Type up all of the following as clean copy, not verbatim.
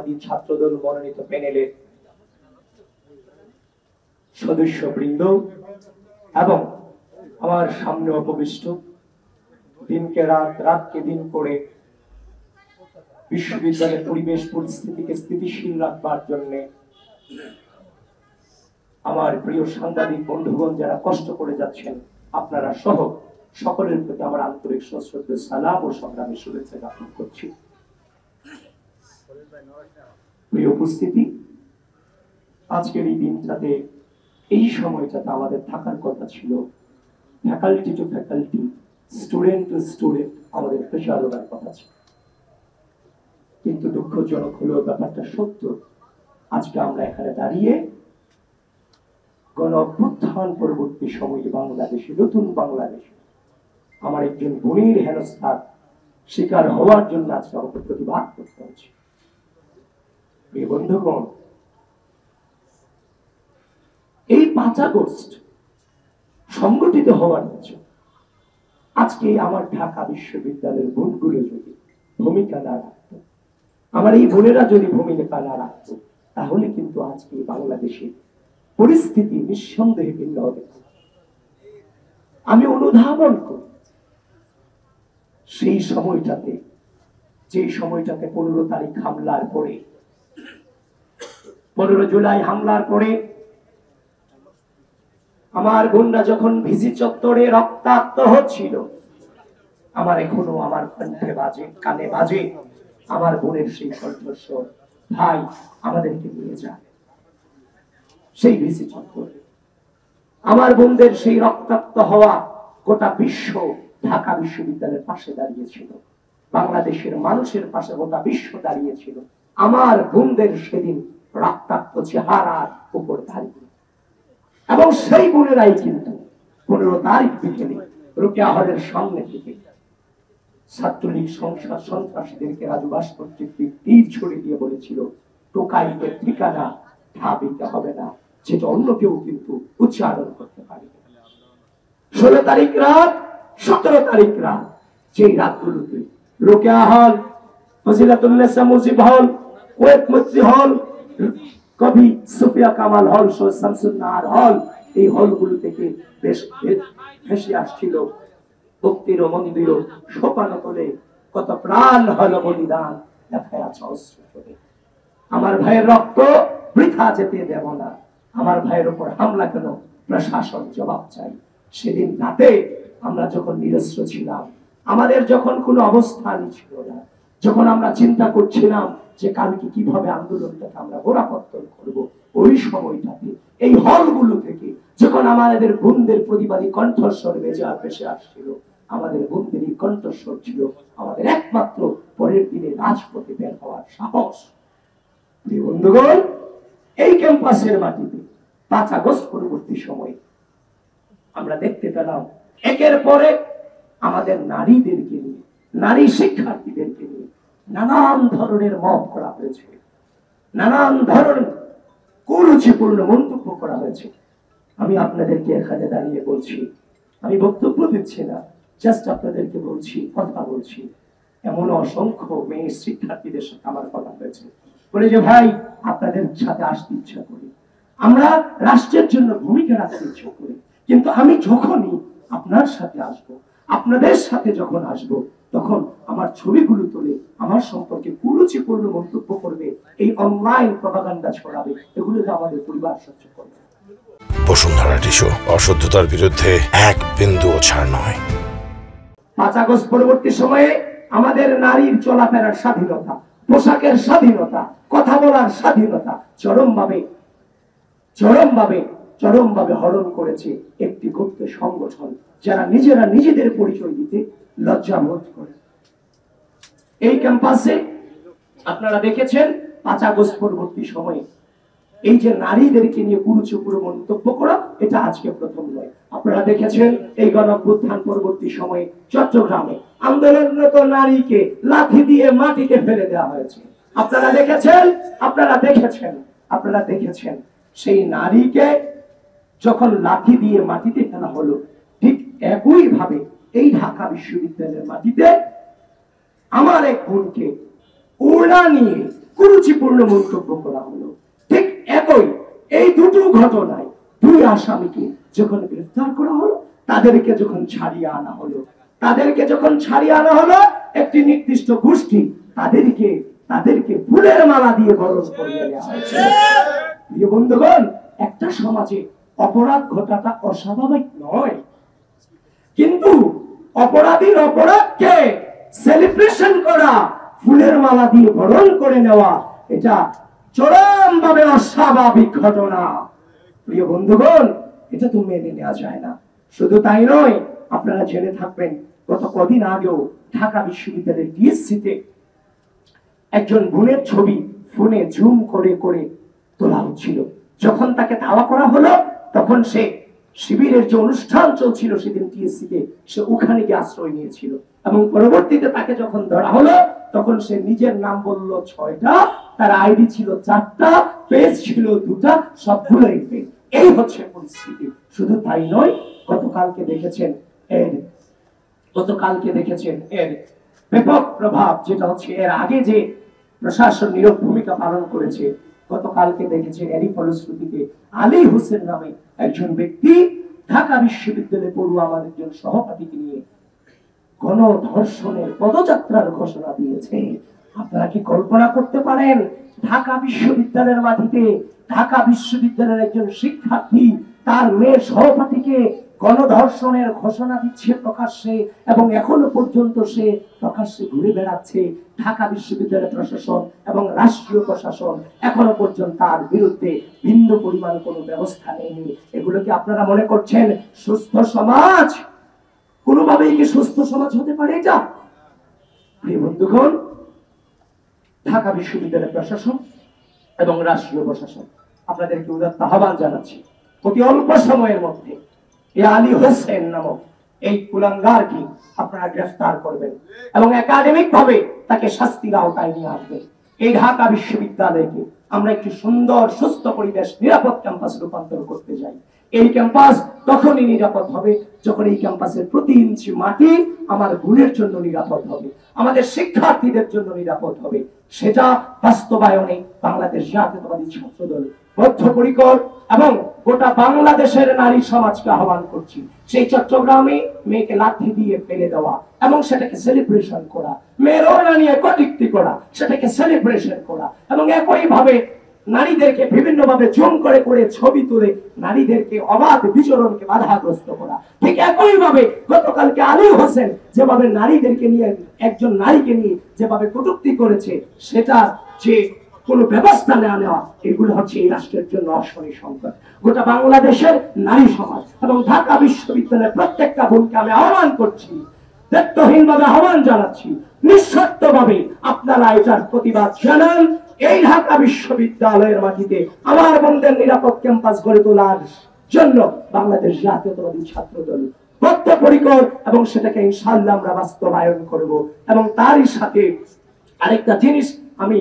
জাতীয়তাবাদী ছাত্রদল মনোনীত প্যানেলের সদস্যবৃন্দ এবং আমার সামনে উপবিষ্ট দিনকে রাত, রাতকে দিন করে বিশ্ববিদ্যালয়ের পরিবেশ পরিস্থিতিকে স্থিতিশীল রাখবার জন্য আমার প্রিয় সাংবাদিক বন্ধুগণ যারা কষ্ট করে যাচ্ছেন, আপনারা সহ সকলের প্রতি আমার আন্তরিক সশ্রদ্ধ সালাম ও সংগ্রামী শুভেচ্ছা জ্ঞাপন করছি। প্রিয় উপস্থিতি, আজকের এই দিনটাতে, এই সময়টাতে আমাদের থাকার কথা ছিল faculty to faculty, student to student আমাদের প্রেসার দেওয়ার কথা ছিল, কিন্তু দুঃখজনক হলেও ব্যাপারটা সত্য। আজকে আমরা এখানে দাঁড়িয়ে গণ অভ্যুত্থান পরবর্তী সময়ে বাংলাদেশে, নতুন বাংলাদেশে আমার একজন বোনের হেনস্থার শিকার হওয়ার জন্য আজকে আমাকে প্রতিবাদ করতে হচ্ছে। প্রিয় বন্ধুগণ, এই 5 আগস্ট সংগঠিত হওয়ার জন্য আজকে আমার ঢাকা বিশ্ববিদ্যালয়ের বোনগুলো যদি ভূমিকা না রাখত, আমার এই বোনেরা যদি ভূমিকা না রাখত, তাহলে কিন্তু আজকে বাংলাদেশে পরিস্থিতি নিঃসন্দেহে ভিন্ন হবে। আমি অনুধাবন করি সেই সময়টাতে, যে সময়টাতে 15 তারিখ হামলার পরে, 15 জুলাই হামলার পরে আমার বোনরা যখন ভিসি চত্বরে রক্তাক্ত হচ্ছিল, আমার এখনো আমার কণ্ঠে বাজে, কানে বাজে আমার বোনের সেই কণ্ঠস্বর, ভাই আমাদেরকে নিয়ে যায় সেই ভিসি চত্বরে। আমার বোনদের সেই রক্তাক্ত হওয়া গোটা বিশ্ব ঢাকা বিশ্ববিদ্যালয়ের পাশে দাঁড়িয়েছিল, বাংলাদেশের মানুষের পাশে গোটা বিশ্ব দাঁড়িয়েছিল আমার বোনদের সেদিন রক্তাক্ত চেহারার উপর দাঁড়িয়ে। এবং সেই বোনেরাই কিন্তু 15 তারিখ বিকেলে রোকেয়া হলের সামনে থেকে ছাত্রলীগ সংসদ সন্ত্রাসীদেরকে রাজু ভাস্কর্য তীর ছড়ে দিয়ে বলেছিল, টোকাইদের ঠিকানা ঢাবিতে হবে না, সেটা অন্য কেউ কিন্তু উচ্চারণ করতে পারে। 16 তারিখ রাত, 17 তারিখ রাত, যেই রাতগুলোতে রোকেয়া হল, ফজিলাতুন্নেসা মুজিব হল, কুয়েত মৈত্রী হল, কবি সুফিয়া কামাল হল, সৈয়দ শামসুন্নাহার হল, এই হলগুলো থেকে বেশ ভেসে আসছিল ভক্তির মন্দির, সোপানো করে কত প্রাণ হলো বলিদান, দেখা আছে অস্ত্র করে। আমার ভাইয়ের রক্ত বৃথা যেতে দেব না, আমার ভাইয়ের উপর হামলা কেন, প্রশাসন জবাব চাই। সেদিন রাতে আমরা যখন নিরস্ত্র ছিলাম, আমাদের যখন কোনো অবস্থানই ছিল না, যখন আমরা চিন্তা করছিলাম যে কালকে কিভাবে আন্দোলনটাকে আমরা গোড়াপত্তন করব, ওই সময়টাতে এই হলগুলো থেকে যখন আমাদের বোনদের প্রতিবাদী কণ্ঠস্বর ভেসে আসছিল, আমাদের বোনদের এই কণ্ঠস্বর ছিল আমাদের একমাত্র পরের দিনে রাজপথে বের হওয়ার সাহস। বন্ধুগণ, এই ক্যাম্পাসের মাটিতে 5 আগস্ট পরবর্তী সময়ে আমরা দেখতে পেলাম একের পরে আমাদের নারীদেরকে নিয়ে, নারী শিক্ষার্থীদেরকে নিয়ে নানান ধরনের মত করা হয়েছে, নানান ধরনের কুরুচিপূর্ণ মন্তব্য করা হয়েছে। আমি আপনাদেরকে এখানে দাঁড়িয়ে বলছি, আমি বক্তব্য দিচ্ছি না, জাস্ট আপনাদেরকে বলছি, কথা বলছি। এমন অসংখ্য মেয়ে শিক্ষার্থীদের সাথে আমার কথা হয়েছে, বলে যে ভাই আপনাদের সাথে আসতে ইচ্ছা করি, আমরা রাষ্ট্রের জন্য ভূমিকা রাখতে ইচ্ছা করি, কিন্তু আমি যখনই আপনার সাথে আসব, আপনাদের সাথে যখন আসব, তখন আমার ছবিগুলো তুলে আমার সম্পর্কে কুরুচিপূর্ণ মন্তব্য করবে, এই অনলাইন প্রপাগান্ডা ছড়াবে, এগুলোকে আমাদের পরিবার সহ্য করবে। বসুন্ধরা টিস্যু, অশুদ্ধতার বিরুদ্ধে এক বিন্দুও ছাড় নয়। 5 আগস্ট পরবর্তী সময়ে আমাদের নারীর চলাফেরার স্বাধীনতা, পোশাকের স্বাধীনতা, কথা বলার স্বাধীনতা চরমভাবে হরণ করেছে একটি গুপ্ত সংগঠন, যারা নিজেরা নিজেদের পরিচয় দিতে লজ্জা বোধ করে। এই ক্যাম্পাসে আপনারা দেখেছেন 5 আগস্ট পরবর্তী সময়ে এই যে নারীদেরকে নিয়ে কুরুচিপূর্ণ মন্তব্য করা, এটা আজকে প্রথম নয়। আপনারা দেখেছেন এই গণ অভ্যুত্থান পরবর্তী সময়ে চট্টগ্রামে আন্দোলনরত নারীকে লাঠি দিয়ে মাটিতে ফেলে দেওয়া হয়েছে। আপনারা দেখেছেন সেই নারীকে যখন লাঠি দিয়ে মাটিতে ফেলা হলো, ঠিক একই ভাবে এই ঢাকা বিশ্ববিদ্যালয়ের মাটিতে আমার এক বোনকে ওড়না নিয়ে কুরুচিপূর্ণ মন্তব্য করা হলো। ঠিক একই এই দুটো ঘটনায় দুই আসামিকে যখন গ্রেফতার করা হলো, তাদেরকে যখন ছাড়িয়ে আনা হলো, একটি নির্দিষ্ট গোষ্ঠী তাদেরকে ফুলের মালা দিয়ে বরণ করিয়ে নেওয়া হয়েছে। প্রিয় বন্ধুগণ, একটা সমাজে অপরাধ ঘটাটা অস্বাভাবিক নয়, কিন্তু অপরাধীর অপরাধকে সেলিব্রেশন করা, ফুলের মালা দিয়ে বরণ করে নেওয়া, এটা চরমভাবে অস্বাভাবিক ঘটনা। প্রিয় বন্ধুগণ, এটা তো মেনে নেওয়া যায় না। শুধু তাই নয়, আপনারা জেনে থাকবেন গত কদিন আগেও ঢাকা বিশ্ববিদ্যালয়ের ডিএসসিতে একজন বোনের ছবি ফোনে জুম করে করে তোলা হচ্ছিল। যখন তাকে ধাওয়া করা হলো, তখন সে শিবিরের যে অনুষ্ঠান চলছিল সেদিন টিএসসিতে, সে ওখানে গিয়ে আশ্রয় নিয়েছিল এবং পরবর্তীতে তাকে যখন ধরা হলো, তখন সে নিজের নাম বলল 6টা, তার আইডি ছিল 4টা, পেজ ছিল 2টা, সবগুলোই ফেক। এই হচ্ছে পরিস্থিতি। শুধু তাই নয়, গতকালকে দেখেছেন এর ব্যাপক প্রভাব, যেটা হচ্ছে এর আগে যে প্রশাসন নীরব ভূমিকা পালন করেছে, গতকালকে দেখেছেন এরই ফলশ্রুতিতে আলী হোসেন নামে একজন ব্যক্তি ঢাকা বিশ্ববিদ্যালয়ে পড়ুয়া আমাদের একজন সহপাঠীকে নিয়ে গণধর্ষণের পদযাত্রার ঘোষণা দিয়েছে। আপনারা কি কল্পনা করতে পারেন, ঢাকা বিশ্ববিদ্যালয়ের মাটিতে ঢাকা বিশ্ববিদ্যালয়ের একজন শিক্ষার্থী তার মেয়ে সহপাঠীকে গণধর্ষণের ঘোষণা দিচ্ছে প্রকাশ্যে, এবং এখনো পর্যন্ত সে প্রকাশ্যে ঘুরে বেড়াচ্ছে। ঢাকা বিশ্ববিদ্যালয় প্রশাসন এবং রাষ্ট্রীয় প্রশাসন এখনো পর্যন্ত তার বিরুদ্ধে বিন্দু পরিমাণ কোনো ব্যবস্থা নেয়নি। এগুলো কি আপনারা মনে করছেন সুস্থ সমাজ? কোনোভাবেই কি সুস্থ সমাজ হতে পারে এটা? প্রিয় বন্ধুগণ, ঢাকা বিশ্ববিদ্যালয় প্রশাসন এবং রাষ্ট্রীয় প্রশাসন আপনাদেরকে উদাত্ত আহ্বান জানাচ্ছি, অতি অল্প সময়ের মধ্যে এই আলী হোসেন নামক এই কুলাঙ্গারকে আপনারা গ্রেফতার করবেন এবং একাডেমিক ভাবে তাকে শাস্তির আওতায় নিয়ে আসবেন। এই ঢাকা বিশ্ববিদ্যালয়কে আমরা একটি সুন্দর সুস্থ পরিবেশ নিরাপদ ক্যাম্পাসে রূপান্তর করতে চাই। এই ক্যাম্পাস তখনই নিরাপদ হবে যখন এই ক্যাম্পাসের প্রতি ইঞ্চি মাটি আমার বোনের জন্য নিরাপদ হবে, আমাদের শিক্ষার্থীদের জন্য নিরাপদ হবে। সেটা বাস্তবায়নে বাংলাদেশ জাতীয়তাবাদী ছাত্রদল বদ্ধপরিকর এবং গোটা বাংলাদেশের নারী সমাজকে আহ্বান করছি, সেই চট্টগ্রামে মেয়েকে লাঠি দিয়ে ফেলে দেওয়া এবং সেটাকে সেলিব্রেশন করা, মেয়ের ওড়না নিয়ে কটূক্তি করা, সেটাকে সেলিব্রেশন করা, এবং একই ভাবে নারীদেরকে বিভিন্ন ভাবে জুম করে করে ছবি তুলে নারীদেরকে অবাধ বিচরণকে বাধাগ্রস্ত করা। ঠিক একই ভাবে গতকালকে আলী হোসেন যেভাবে নারীদেরকে নিয়ে, একজন নারীকে নিয়ে যেভাবে কটূক্তি করেছে, সেটা যে কোন ব্যবস্থা নেওয়া, এগুলো হচ্ছে এই রাষ্ট্রের জন্য অশনি সংকট। গোটা বাংলাদেশের নারী সমাজ এবং ঢাকা বিশ্ববিদ্যালয়ের প্রত্যেকটা বোনকে আমি আহ্বান করছি, দায়িত্বহীন ভাবে আহ্বান জানাচ্ছি, নিঃশর্ত ভাবে আপনারা এটার প্রতিবাদ জানান। এই ঢাকা বিশ্ববিদ্যালয়ের মাটিতে আমার বোনদের নিরাপদ ক্যাম্পাস গড়ে তোলার জন্য বাংলাদেশ জাতীয়তাবাদী ছাত্রদল বদ্ধপরিকর এবং সেটাকে ইনশাআল্লাহ আমরা বাস্তবায়ন করব। এবং তারই সাথে আরেকটা জিনিস আমি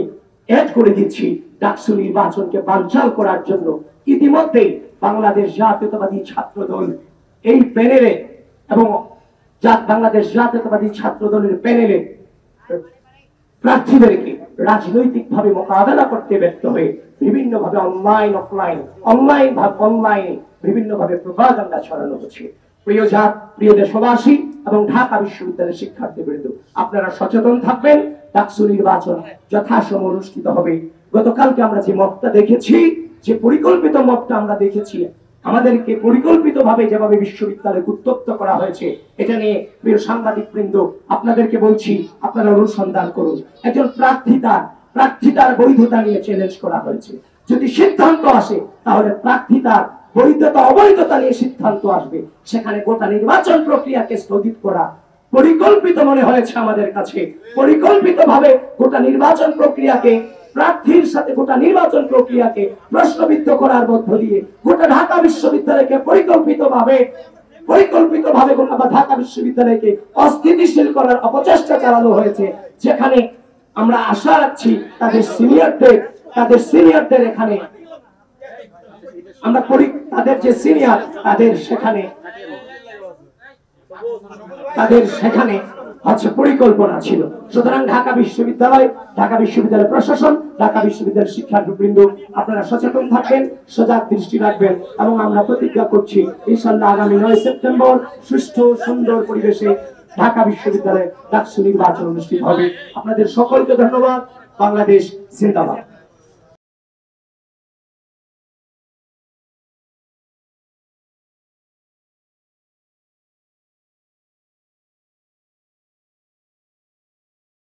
এড করে দিচ্ছি, ডাকসু নির্বাচনকে বানচাল করার জন্য ইতিমধ্যেই বাংলাদেশ জাতীয়তাবাদী ছাত্রদল এই প্যানেলে এবং বাংলাদেশ জাতীয়তাবাদী ছাত্রদলের প্যানেলে প্রার্থীদেরকে রাজনৈতিক ভাবে মোকাবেলা করতে ব্যর্থ হয়ে বিভিন্ন ভাবে অনলাইনে বিভিন্ন ভাবে প্রপাগান্ডা ছড়ানো হচ্ছে। প্রিয় দেশবাসী এবং ঢাকা বিশ্ববিদ্যালয়ের শিক্ষার্থীবৃন্দ, আপনারা সচেতন থাকবেন। ডাকসু নির্বাচন যথাসময়ে অনুষ্ঠিত হবে। গতকালকে আমরা যে মতটা দেখেছি, যে পরিকল্পিত মতটা আমরা দেখেছি, আমাদেরকে পরিকল্পিত ভাবে যেভাবে বিশ্ববিদ্যালয়ে উত্তপ্ত করা হয়েছে, এটা নিয়ে প্রিয় সাংবাদিক বৃন্দ আপনাদেরকে বলছি, আপনারা অনুসন্ধান করুন। একজন প্রার্থিতার বৈধতা নিয়ে চ্যালেঞ্জ করা হয়েছে। যদি সিদ্ধান্ত আসে তাহলে প্রার্থিতার বৈধতা অবৈধতা নিয়ে সিদ্ধান্ত আসবে। সেখানে গোটা নির্বাচন প্রক্রিয়াকে স্থগিত করা পরিকল্পিত মনে হয়েছে আমাদের কাছে। পরিকল্পিত ভাবে গোটা নির্বাচন প্রক্রিয়াকে, প্রার্থীর সাথে গোটা নির্বাচন প্রক্রিয়াকে প্রশ্নবিদ্ধ করার মধ্য দিয়ে গোটা ঢাকা বিশ্ববিদ্যালয়কে পরিকল্পিত ভাবে গোটা ঢাকা বিশ্ববিদ্যালয়কে অস্থিতিশীল করার অপচেষ্টা চালানো হয়েছে। যেখানে আমরা আশা রাখছি তাদের সিনিয়রদের এখানে আমরা তাদের যে সিনিয়র তাদের সেখানে তাদের সেখানে পরিকল্পনা ছিল। সুতরাং ঢাকা বিশ্ববিদ্যালয় প্রশাসন, ঢাকা বিশ্ববিদ্যালয়ের শিক্ষার্থীবৃন্দ, আপনারা সচেতন থাকবেন, সজাগ দৃষ্টি রাখবেন এবং আমরা প্রতিজ্ঞা করছি ইনশাআল্লাহ আগামী 9 সেপ্টেম্বর সুষ্ঠু সুন্দর পরিবেশে ঢাকা বিশ্ববিদ্যালয়ে ডাকসু নির্বাচন অনুষ্ঠিত হবে। আপনাদের সকলকে ধন্যবাদ। বাংলাদেশ জিন্দাবাদ।